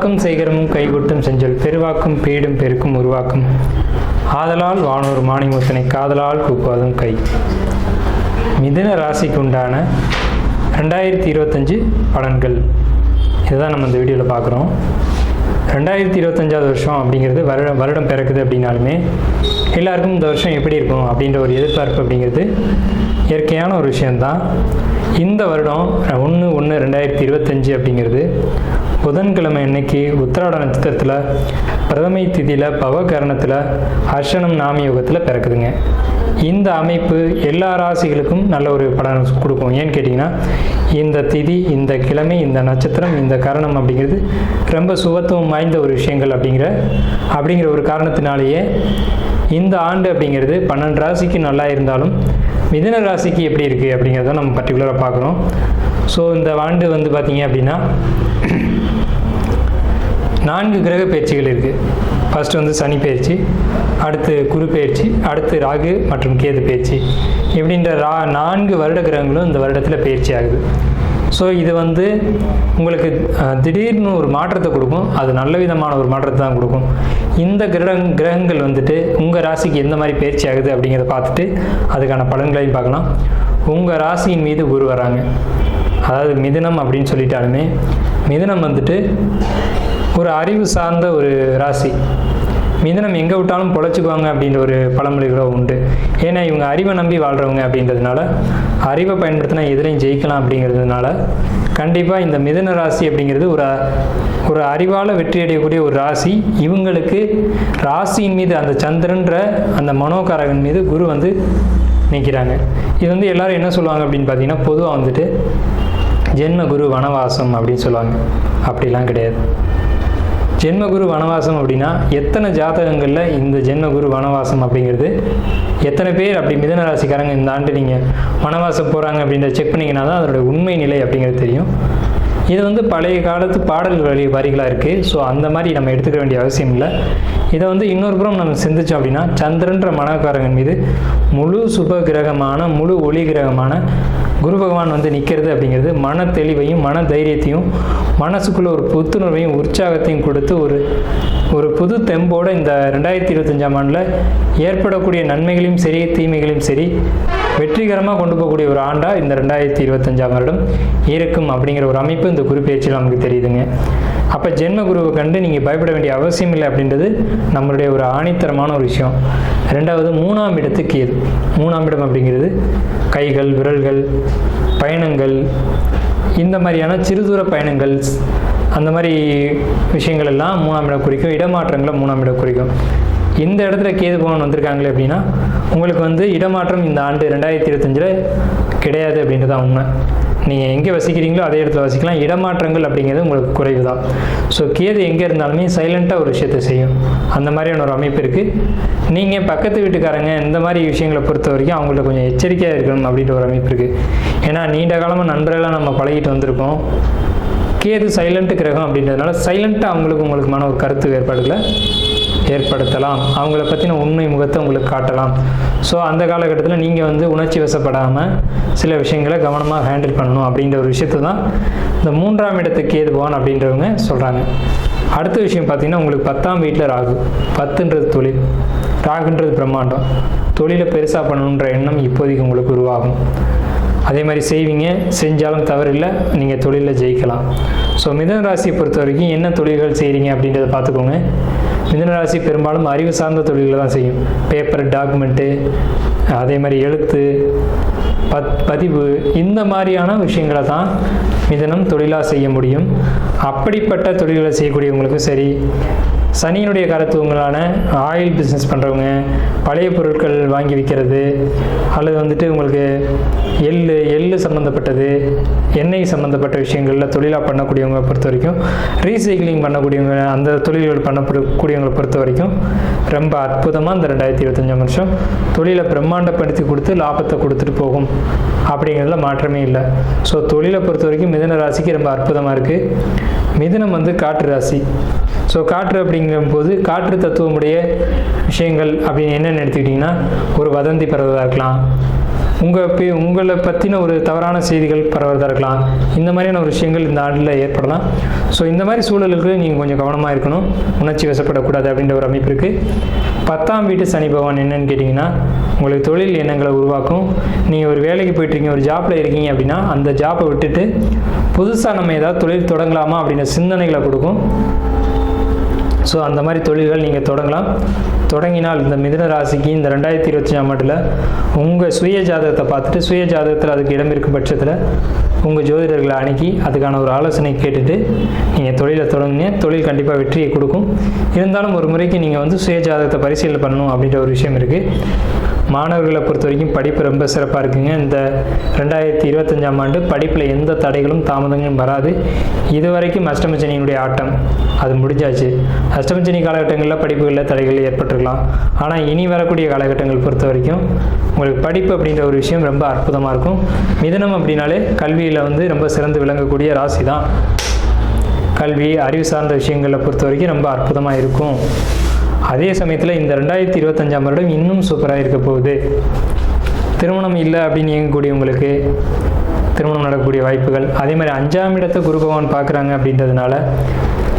உருவாக்கும் செய்கரமும் கைகொட்டும் செஞ்சொல் பெருவாக்கும் பீடும் பெருக்கும் உருவாக்கும் ஆதலால் வானோர் மாணிமுத்தனை காதலால் கூப்பாதும் கை. மிதுன ராசிக்கு உண்டான 2025 பலன்கள் இதுதான் நம்ம இந்த வீடியோவில் பார்க்குறோம். 2025 வருஷம் அப்படிங்கிறது வருடம் பிறக்குது அப்படின்னாலுமே எல்லாருக்கும் இந்த வருஷம் எப்படி இருக்கும் அப்படின்ற ஒரு எதிர்பார்ப்பு அப்படிங்கிறது இயற்கையான ஒரு விஷயந்தான். இந்த வருடம் 1/1/2025 அப்படிங்கிறது புதன்கிழமை அன்னைக்கு உத்திராட நட்சத்திரத்தில் பிரதமை திதியில் பவகரணத்தில் ஹர்ஷனம் நாம யோகத்தில் பிறக்குதுங்க. இந்த அமைப்பு எல்லா ராசிகளுக்கும் நல்ல ஒரு பலன் கொடுக்கும். ஏன்னு கேட்டிங்கன்னா இந்த திதி, இந்த கிழமை, இந்த நட்சத்திரம், இந்த கரணம் அப்படிங்கிறது ரொம்ப சுபத்துவம் வாய்ந்த ஒரு விஷயங்கள் அப்படிங்கிற ஒரு காரணத்தினாலேயே இந்த ஆண்டு அப்படிங்கிறது 12 ராசிக்கு நல்லா இருந்தாலும் மிதுன ராசிக்கு எப்படி இருக்குது அப்படிங்கிறத நம்ம பர்டிகுலராக பார்க்குறோம். ஸோ இந்த ஆண்டு பார்த்திங்க அப்படின்னா 4 கிரக பயிற்சிகள் இருக்குது. ஃபஸ்ட்டு சனி பயிற்சி, அடுத்து குரு பயிற்சி, அடுத்து ராகு மற்றும் கேது பயிற்சி, இப்படின்ற 4 வருட கிரகங்களும் இந்த வருடத்தில் பயிற்சி ஆகுது. ஸோ இது உங்களுக்கு திடீர்னு ஒரு மாற்றத்தை கொடுக்கும். அது நல்ல விதமான ஒரு மாற்றத்தை தான் கொடுக்கும். இந்த கிரகங்கள் உங்கள் ராசிக்கு எந்த மாதிரி பயிற்சி ஆகுது அப்படிங்கிறத பார்த்துட்டு அதுக்கான பலன்களையும் பார்க்கலாம். உங்கள் ராசியின் மீது குரு வராங்க. அதாவது மிதுனம் அப்படின்னு சொல்லிட்டாலுமே மிதுனம் ஒரு அறிவு சார்ந்த ஒரு ராசி. மிதுனம் எங்கே விட்டாலும் பொழைச்சிக்குவாங்க அப்படின்ற ஒரு பழமொழிகளும் உண்டு. ஏன்னா இவங்க அறிவை நம்பி வாழ்கிறவங்க அப்படின்றதுனால, அறிவை பயன்படுத்தினா எதிரையும் ஜெயிக்கலாம் அப்படிங்கிறதுனால கண்டிப்பாக இந்த மிதுன ராசி அப்படிங்கிறது ஒரு அறிவால் வெற்றி அடையக்கூடிய ஒரு ராசி. இவங்களுக்கு ராசியின் மீது அந்த சந்திரன்ற அந்த மனோகாரகன் மீது குரு நிற்கிறாங்க. இது எல்லாரும் என்ன சொல்லுவாங்க அப்படின்னு பார்த்தீங்கன்னா, பொதுவாக ஜென்மகுரு வனவாசம் அப்படின்னு சொல்லுவாங்க. அப்படிலாம் கிடையாது. ஜென்மகுரு வனவாசம் அப்படின்னா எத்தனை ஜாதகங்களில் இந்த ஜென்மகுரு வனவாசம் அப்படிங்கிறது எத்தனை பேர் அப்படி மிதுன ராசிக்காரங்க இந்த ஆண்டு நீங்கள் வனவாசம் போகிறாங்க அப்படின்றத செக் பண்ணிங்கன்னா தான் அதோட உண்மை நிலை அப்படிங்கிறது தெரியும். இது பழைய காலத்து பாடல் வரிகளாக இருக்குது. ஸோ அந்த மாதிரி நம்ம எடுத்துக்க வேண்டிய அவசியம் இல்லை. இதை இன்னொரு புறம் நம்ம சிந்திச்சோம் அப்படின்னா, சந்திரன்ற மனோகாரகன் மீது முழு சுப கிரகமான, முழு ஒளி கிரகமான குரு பகவான் நிற்கிறது அப்படிங்கிறது மன தெளிவையும் மன தைரியத்தையும் மனசுக்குள்ளே ஒரு புத்துணர்வையும் உற்சாகத்தையும் கொடுத்து ஒரு புது தெம்போடு இந்த 2025 ஆண்டில் ஏற்படக்கூடிய நன்மைகளையும் சரி தீமைகளையும் சரி வெற்றிகரமாக கொண்டு போகக்கூடிய ஒரு ஆண்டாக இந்த 2025 வருடம் இருக்கும் அப்படிங்கிற ஒரு அமைப்பு இந்த குரு பேச்சில் நமக்கு தெரியுதுங்க. அப்போ ஜென்ம குருவை கண்டு நீங்கள் பயப்பட வேண்டிய அவசியம் இல்லை அப்படின்றது நம்மளுடைய ஒரு ஆணித்தரமான ஒரு விஷயம். ரெண்டாவது 3ஆம் இடத்துக்கு கேது. 3ஆம் இடம் அப்படிங்கிறது கைகள், விரல்கள், பயணங்கள், இந்த மாதிரியான சிறுதூர பயணங்கள், அந்த மாதிரி விஷயங்கள் எல்லாம் 3ஆம் இடம் குறிக்கும். இடமாற்றங்களை 3ஆம் இடம் குறிக்கும். இந்த இடத்துல கேது பகவான் வந்திருக்காங்களே அப்படின்னா உங்களுக்கு இடமாற்றம் இந்த ஆண்டு 2025 கிடையாது அப்படின்றது தான் உண்மை. நீங்கள் எங்கே வசிக்கிறீங்களோ அதே இடத்துல வசிக்கலாம். இடமாற்றங்கள் அப்படிங்கிறது உங்களுக்கு குறைவு தான். ஸோ கேது எங்கே இருந்தாலுமே சைலண்ட்டாக ஒரு விஷயத்தை செய்யும். அந்த மாதிரியான ஒரு அமைப்பு இருக்குது. நீங்கள் பக்கத்து வீட்டுக்காரங்க இந்த மாதிரி விஷயங்களை பொறுத்த வரைக்கும் அவங்கள்ட்ட கொஞ்சம் எச்சரிக்கையாக இருக்கணும் அப்படின்ற ஒரு அமைப்பு இருக்குது. ஏன்னா நீண்ட காலமாக நண்பர்களாக நம்ம பழகிட்டு வந்திருக்கோம். கேது சைலண்ட் கிரகம் அப்படின்றதுனால சைலண்ட்டாக உங்களுக்குமான ஒரு கருத்து வேறுபாடுகளை ஏற்படுத்தலாம். அவங்கள பற்றின உண்மை முகத்தை உங்களுக்கு காட்டலாம். ஸோ அந்த காலகட்டத்தில் நீங்கள் உணர்ச்சி வசப்படாமல் சில விஷயங்களை கவனமாக ஹேண்டில் பண்ணணும் அப்படின்ற ஒரு விஷயத்தை தான் இந்த 3ஆம் இடத்துக்கு கேது பகவான் அப்படின்றவங்க சொல்கிறாங்க. அடுத்த விஷயம் பார்த்தீங்கன்னா, உங்களுக்கு 10ஆம் வீட்டில் ராகு. 10ன்றது தொழில், ராகுன்றது பிரம்மாண்டம். தொழிலை பெருசாக பண்ணணுன்ற எண்ணம் இப்போதைக்கு உங்களுக்கு உருவாகும். அதே மாதிரி செய்வீங்க, செஞ்சாலும் தவறில்லை, நீங்கள் தொழிலில் ஜெயிக்கலாம். ஸோ மிதுன ராசியை பொறுத்த வரைக்கும் என்ன தொழில்கள் செய்கிறீங்க அப்படின்றத பார்த்துக்கோங்க. மிதுன ராசி பெரும்பாலும் அறிவு சார்ந்த தொழில்களை தான் செய்யும். பேப்பர், டாக்குமெண்ட்டு, அதே மாதிரி எழுத்து, பதிவு, இந்த மாதிரியான விஷயங்களை தான் மிதுனம் தொழிலாக செய்ய முடியும். அப்படிப்பட்ட தொழில்களை செய்யக்கூடியவங்களுக்கும் சரி, சனியினுடைய கருத்துவங்களான ஆயில் பிஸ்னஸ் பண்ணுறவங்க, பழைய பொருட்கள் வாங்கி விற்கிறது, அல்லது உங்களுக்கு எள்ளு சம்மந்தப்பட்டது, எண்ணெய் சம்மந்தப்பட்ட விஷயங்களில் தொழிலாக பண்ணக்கூடியவங்க பொறுத்த வரைக்கும், ரீசைக்கிளிங் பண்ணக்கூடியவங்க, அந்த தொழில்கள் பண்ணக்கூடியவங்களை பொறுத்த வரைக்கும் ரொம்ப அற்புதமாக இந்த 2025 வருஷம் தொழிலை பிரம்மாண்டப்படுத்தி கொடுத்து லாபத்தை கொடுத்துட்டு போகும் அப்படிங்கிறதுல மாற்றமே இல்லை. ஸோ தொழிலை பொறுத்த வரைக்கும் மிதுன ராசிக்கு ரொம்ப அற்புதமாக இருக்குது. மிதுனம் காற்று ராசி. ஸோ காற்று அப்படிங்கும்போது காற்று தத்துவமுடைய விஷயங்கள் அப்படின்னு என்னென்னு எடுத்துக்கிட்டிங்கன்னா, ஒரு வதந்தி பரவதாக இருக்கலாம், உங்களை பற்றின ஒரு தவறான செய்திகள் பரவுறதா இருக்கலாம். இந்த மாதிரியான ஒரு விஷயங்கள் இந்த ஆண்டில் ஏற்படலாம். ஸோ இந்த மாதிரி சூழலுக்கு நீங்கள் கொஞ்சம் கவனமாக இருக்கணும், உணர்ச்சி வசப்படக்கூடாது அப்படின்ற ஒரு அமைப்பு இருக்குது. 10ஆம் வீட்டு சனி பகவான் என்னன்னு கேட்டிங்கன்னா, உங்களுக்கு தொழில் எண்ணங்களை உருவாக்கும். நீங்கள் ஒரு வேலைக்கு போயிட்டுருக்கீங்க, ஒரு ஜாப்பில் இருக்கீங்க அப்படின்னா அந்த ஜாப்பை விட்டுட்டு புதுசாக நம்ம ஏதாவது தொழில் தொடங்கலாமா அப்படின்ற சிந்தனைகளை கொடுக்கும். ஸோ அந்த மாதிரி தொழில்கள் நீங்கள் தொடங்கலாம். தொடங்கினால் இந்த மிதுன ராசிக்கு இந்த 2025ஆம் ஆண்டில் உங்கள் சுய ஜாதகத்தை பார்த்துட்டு, சுய ஜாதகத்தில் அதுக்கு இடம் இருக்கும் பட்சத்தில் உங்கள் ஜோதிடர்களை அணுகி அதுக்கான ஒரு ஆலோசனை கேட்டுட்டு நீங்கள் தொழிலை தொடங்குங்க. தொழில் கண்டிப்பாக வெற்றியை கொடுக்கும். இருந்தாலும் ஒரு முறைக்கு நீங்கள் சுய ஜாதகத்தை பரிசீலனை பண்ணணும் அப்படின்ற ஒரு விஷயம் இருக்குது. மாணவர்களை பொறுத்த வரைக்கும் படிப்பு ரொம்ப சிறப்பாக இருக்குங்க. இந்த 2025ஆம் ஆண்டு படிப்பில் எந்த தடைகளும் தாமதங்களும் வராது. இதுவரைக்கும் அஷ்டமச்சனியினுடைய ஆட்டம் அது முடிஞ்சாச்சு. அஷ்டமச்சனி காலகட்டங்களில் படிப்புகளில் தடைகள் ஏற்பட்டிருக்கலாம். ஆனால் இனி வரக்கூடிய காலகட்டங்கள் பொறுத்த வரைக்கும் உங்களுக்கு படிப்பு அப்படின்ற ஒரு விஷயம் ரொம்ப அற்புதமாக இருக்கும். மிதுனம் அப்படின்னாலே கல்வியில் ரொம்ப சிறந்து விளங்கக்கூடிய ராசி தான். கல்வி, அறிவு சார்ந்த விஷயங்களை பொறுத்த வரைக்கும் ரொம்ப அற்புதமாக இருக்கும். அதே சமயத்தில் இந்த 2025ஆம் வருடம் இன்னும் சூப்பராக இருக்க போகுது. திருமணம் இல்லை அப்படின்னு இயங்கக்கூடியவங்களுக்கு திருமணம் நடக்கக்கூடிய வாய்ப்புகள். அதே மாதிரி 5ஆம் இடத்தை குரு பகவான் பார்க்குறாங்க அப்படின்றதுனால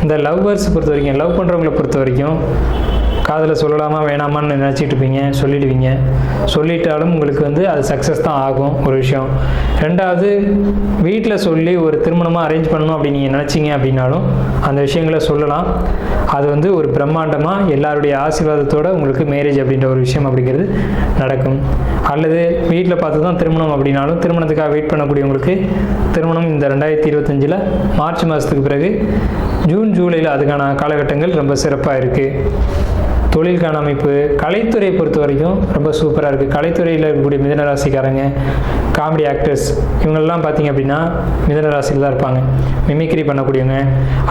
இந்த லவ்வர்ஸ் பொறுத்த வரைக்கும், லவ் பண்ணுறவங்களை பொறுத்த வரைக்கும் காதில் சொல்லலாமா வேணாமான்னு நினச்சிட்டு இருப்பீங்க, சொல்லிடுவீங்க. சொல்லிட்டாலும் உங்களுக்கு அது சக்ஸஸ் தான் ஆகும் ஒரு விஷயம். ரெண்டாவது, வீட்டில் சொல்லி ஒரு திருமணமாக அரேஞ்ச் பண்ணணும் அப்படின்னு நீங்கள் நினச்சிங்க அப்படின்னாலும் அந்த விஷயங்களை சொல்லலாம். அது ஒரு பிரம்மாண்டமாக எல்லாருடைய ஆசீர்வாதத்தோடு உங்களுக்கு மேரேஜ் அப்படின்ற ஒரு விஷயம் அப்படிங்கிறது நடக்கும். அல்லது வீட்டில் பார்த்து தான் திருமணம் அப்படின்னாலும் திருமணத்துக்காக வெயிட் பண்ணக்கூடியவங்களுக்கு திருமணம் இந்த 2025 மார்ச் மாதத்துக்கு பிறகு ஜூன் ஜூலையில் அதுக்கான காலகட்டங்கள் ரொம்ப சிறப்பாக இருக்குது. தொழிலுக்கான அமைப்பு, கலைத்துறை பொறுத்த வரைக்கும் ரொம்ப சூப்பராக இருக்குது. கலைத்துறையில் இருக்கக்கூடிய மிதுன ராசிக்காரங்க, காமெடி ஆக்டர்ஸ் இவங்கெல்லாம் பார்த்திங்க அப்படின்னா மிதுன ராசியில் தான் இருப்பாங்க. மிமிக்ரி பண்ணக்கூடியவங்க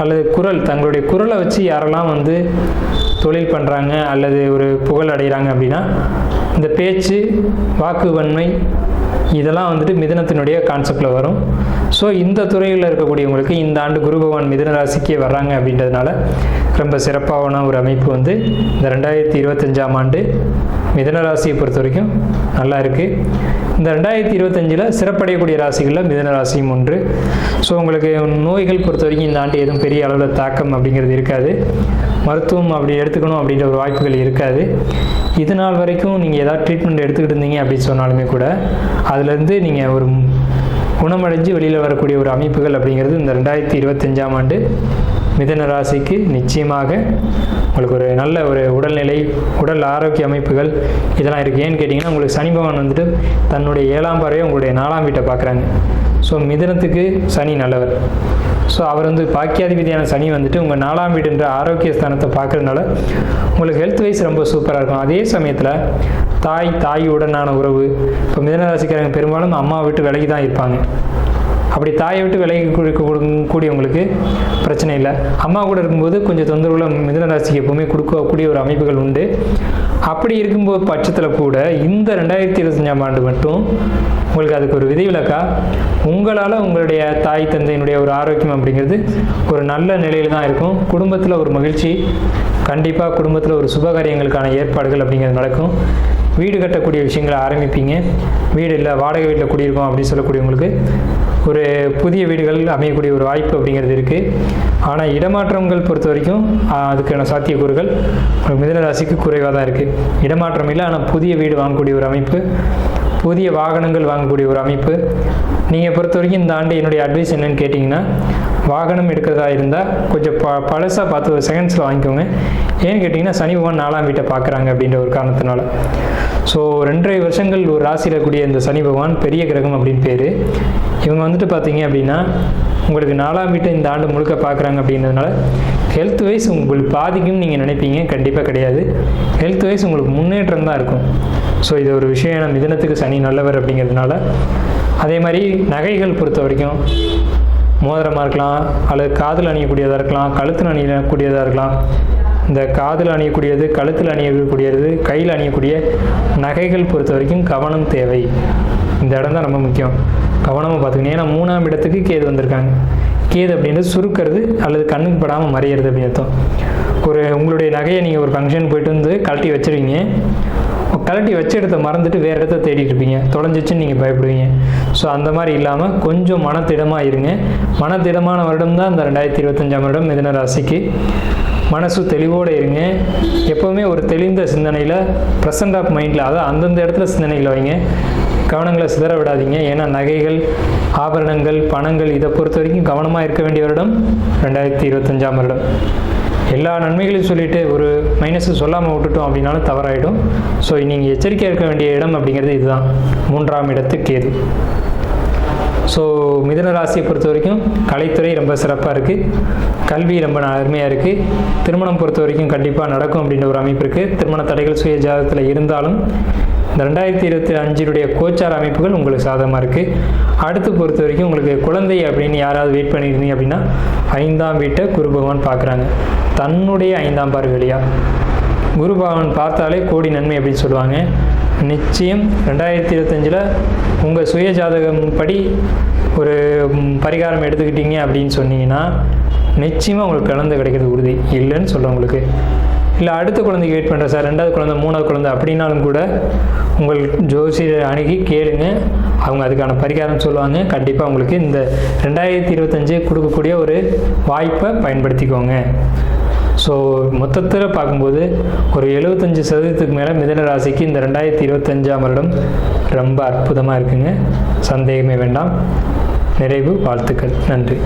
அல்லது தங்களுடைய குரலை வச்சு யாரெல்லாம் தொழில் பண்ணுறாங்க அல்லது ஒரு புகழ் அடைகிறாங்க அப்படின்னா இந்த பேச்சு, வாக்குவன்மை இதெல்லாம் மிதுனத்தினுடைய கான்செப்டில் வரும். ஸோ இந்த துறையில் இருக்கக்கூடியவங்களுக்கு இந்த ஆண்டு குரு பகவான் மிதுன ராசிக்கே வர்றாங்க அப்படின்றதுனால ரொம்ப சிறப்பான ஒரு அமைப்பு இந்த 2025ஆம் ஆண்டு மிதுன ராசியை பொறுத்த வரைக்கும் நல்லா இருக்குது. இந்த 2025 சிறப்படையக்கூடிய ராசிகளில் மிதுன ராசியும் ஒன்று. ஸோ உங்களுக்கு நோய்கள் பொறுத்த வரைக்கும் இந்த ஆண்டு எதுவும் பெரிய அளவில் தாக்கம் அப்படிங்கிறது இருக்காது. மருத்துவம் அப்படி எடுத்துக்கணும் அப்படின்ற ஒரு வாய்ப்புகள் இருக்காது. இது நாள் வரைக்கும் நீங்கள் ஏதாவது ட்ரீட்மெண்ட் எடுத்துக்கிட்டு இருந்தீங்க அப்படின்னு சொன்னாலுமே கூட அதுலேருந்து நீங்கள் ஒரு குணமடைஞ்சு வெளியில் வரக்கூடிய ஒரு அமைப்புகள் அப்படிங்கிறது இந்த 2025ஆம் ஆண்டு மிதுன ராசிக்கு நிச்சயமாக உங்களுக்கு ஒரு நல்ல ஒரு உடல்நிலை, உடல் ஆரோக்கிய அமைப்புகள் இதெல்லாம் இருக்குது. ஏன்னு கேட்டிங்கன்னா உங்களுக்கு சனி பகவான் தன்னுடைய 7ஆம் பார்வையை உங்களுடைய 4ஆம் வீட்டை பார்க்குறாங்க. ஸோ மிதுனத்துக்கு சனி நல்லவர். ஸோ அவர் பாக்கியாதிபதியான சனி உங்கள் 4ஆம் வீடுன்ற ஆரோக்கிய ஸ்தானத்தை பார்க்குறதுனால உங்களுக்கு ஹெல்த் வைஸ் ரொம்ப சூப்பராக இருக்கும். அதே சமயத்தில் தாயுடனான உறவு, இப்போ மிதுன ராசிக்காரங்க பெரும்பாலும் அம்மாவை விட்டு விலகி தான் இருப்பாங்க. அப்படி தாயை விட்டு விலகி கூடியவங்களுக்கு பிரச்சனை இல்லை. அம்மா கூட இருக்கும்போது கொஞ்சம் தொந்தரவுல மிதுன ராசிக்கு எப்பவுமே கொடுக்கக்கூடிய ஒரு அமைப்புகள் உண்டு. அப்படி இருக்கும்போது பட்சத்தில் கூட இந்த 2025ஆம் ஆண்டு மட்டும் உங்களுக்கு அதுக்கு ஒரு விதிவிலக்கா உங்களால் உங்களுடைய தாய் தந்தையினுடைய ஒரு ஆரோக்கியம் அப்படிங்கிறது ஒரு நல்ல நிலையில் தான் இருக்கும். குடும்பத்தில் ஒரு மகிழ்ச்சி, கண்டிப்பாக குடும்பத்தில் ஒரு சுபகாரியங்களுக்கான ஏற்பாடுகள் அப்படிங்கிறது நடக்கும். வீடு கட்டக்கூடிய விஷயங்களை ஆரம்பிப்பீங்க. வீடு இல்லை, வாடகை வீட்டில் குடியிருக்கோம் அப்படின்னு சொல்லக்கூடியவங்களுக்கு ஒரு புதிய வீடுகள் அமையக்கூடிய ஒரு வாய்ப்பு அப்படிங்கிறது இருக்குது. ஆனால் இடமாற்றங்கள் பொறுத்த வரைக்கும் அதுக்கான சாத்தியக்கூறுகள் மிதுன ராசிக்கு குறைவாக தான் இருக்குது. இடமாற்றம் இல்லை, ஆனால் புதிய வீடு வாங்கக்கூடிய ஒரு அமைப்பு, புதிய வாகனங்கள் வாங்கக்கூடிய ஒரு அமைப்பு. நீங்கள் பொறுத்த வரைக்கும் இந்த ஆண்டு என்னுடைய அட்வைஸ் என்னன்னு கேட்டிங்கன்னா, வாகனம் எடுக்கிறதா இருந்தால் கொஞ்சம் பழசாக பார்த்து ஒரு செகண்ட்ஸில் வாங்கிக்கோங்க. ஏன்னு கேட்டிங்கன்னா சனி பகவான் 4ஆம் வீட்டை பார்க்குறாங்க அப்படின்ற ஒரு காரணத்தினால. ஸோ 2.5 வருஷங்கள் ஒரு ராசியில் கூடிய இந்த சனி பகவான் பெரிய கிரகம் அப்படின்னு பேர். இவங்க பார்த்தீங்க அப்படின்னா உங்களுக்கு 4ஆம் வீட்டை இந்த ஆண்டு முழுக்க பார்க்குறாங்க அப்படின்றதுனால ஹெல்த் வைஸ் உங்களுக்கு பாதிக்கும் நீங்கள் நினைப்பீங்க, கண்டிப்பாக கிடையாது. ஹெல்த் வைஸ் உங்களுக்கு முன்னேற்றம் தான் இருக்கும். ஸோ இது ஒரு விஷயம், மிதுனத்துக்கு சனி நல்லவர் அப்படிங்கிறதுனால. அதே மாதிரி நகைகள் பொறுத்த வரைக்கும் மோதிரமாக இருக்கலாம், அல்லது காதில் அணியக்கூடியதாக இருக்கலாம், கழுத்தில் அணியக்கூடியதாக இருக்கலாம். இந்த காதில் அணியக்கூடியது, கழுத்தில் அணியக்கூடியது, கையில் அணியக்கூடிய நகைகள் பொறுத்த வரைக்கும் கவனம் தேவை. இந்த இடம் தான் ரொம்ப முக்கியம். கவனமாக பார்த்துக்கணும். ஏன்னா 3ஆம் இடத்துக்கு கேது வந்திருக்காங்க. கேது அப்படின்றது சுருக்கிறது அல்லது கண்ணுக்கு படாமல் மறையிறது அப்படின்னு அர்த்தம். உங்களுடைய நகையை நீங்கள் ஒரு ஃபங்க்ஷன் போயிட்டு வந்து கழட்டி வச்சுருவீங்க, கழட்டி வச்ச இடத்த மறந்துட்டு வேறு இடத்த தேடிட்டு இருப்பீங்க, தொலைஞ்சிச்சுன்னு நீங்கள் பயப்படுவீங்க. ஸோ அந்த மாதிரி இல்லாமல் கொஞ்சம் மனத்திடமாக இருங்க. மனத்திடமான வருடம் தான் இந்த 2025ஆம் வருடம் மிதுன ராசிக்கு. மனசு தெளிவோடு இருங்க. எப்போவுமே ஒரு தெளிந்த சிந்தனையில், ப்ரெசன்ட் ஆஃப் மைண்டில், அதாவது அந்தந்த இடத்துல சிந்தனையில் வைங்க. கவனங்களை சிதற விடாதீங்க. ஏன்னா நகைகள், ஆபரணங்கள், பணங்கள் இதை பொறுத்த வரைக்கும் கவனமாக இருக்க வேண்டிய வருடம் 2025ஆம் வருடம். எல்லா நன்மைகளையும் சொல்லிவிட்டு ஒரு மைனஸை சொல்லாமல் விட்டுட்டோம் அப்படின்னாலும் தவறாயிடும். ஸோ நீங்கள் எச்சரிக்கையாக இருக்க வேண்டிய இடம் அப்படிங்கிறது இதுதான், 3ஆம் இடத்து கேது. ஸோ மிதுன ராசியை பொறுத்த வரைக்கும் கலைத்துறை ரொம்ப சிறப்பாக இருக்குது, கல்வி ரொம்ப அருமையாக இருக்குது, திருமணம் பொறுத்த வரைக்கும் கண்டிப்பாக நடக்கும் அப்படின்ற ஒரு அமைப்பு இருக்குது. திருமண தடைகள் சுய ஜாதகத்தில் இருந்தாலும் இந்த 2025 கோச்சார அமைப்புகள் உங்களுக்கு சாதகமாக இருக்குது. அடுத்து பொறுத்த வரைக்கும் உங்களுக்கு குழந்தை அப்படின்னு யாராவது வெயிட் பண்ணியிருந்தீங்க அப்படின்னா 5ஆம் வீட்டை குரு பகவான் பார்க்குறாங்க. தன்னுடைய 5ஆம் பார்வையா குரு பகவான் பார்த்தாலே கோடி நன்மை அப்படின்னு சொல்லுவாங்க. நிச்சயம் 2025 உங்கள் சுய ஜாதகம் படி ஒரு பரிகாரம் எடுத்துக்கிட்டீங்க அப்படின்னு சொன்னீங்கன்னா நிச்சயமாக உங்களுக்கு குழந்தை கிடைக்கிறது உறுதி. இல்லைன்னு சொல்கிறேன் உங்களுக்கு. இல்லை அடுத்த குழந்தைக்கு வெயிட் பண்ணுறேன் சார், 2வது குழந்தை 3வது குழந்தை அப்படின்னாலும் கூட உங்கள் ஜோசியரை அணுகி கேளுங்க, அவங்க அதுக்கான பரிகாரம் சொல்லுவாங்க. கண்டிப்பாக உங்களுக்கு இந்த 2025 கொடுக்கக்கூடிய ஒரு வாய்ப்பை பயன்படுத்திக்கோங்க. ஸோ மொத்தத்தில் பார்க்கும்போது ஒரு 75% மேலே மிதுன ராசிக்கு இந்த 2025ஆம் வருடம் ரொம்ப அற்புதமாக இருக்குங்க. சந்தேகமே வேண்டாம். நிறைவு வாழ்த்துக்கள். நன்றி.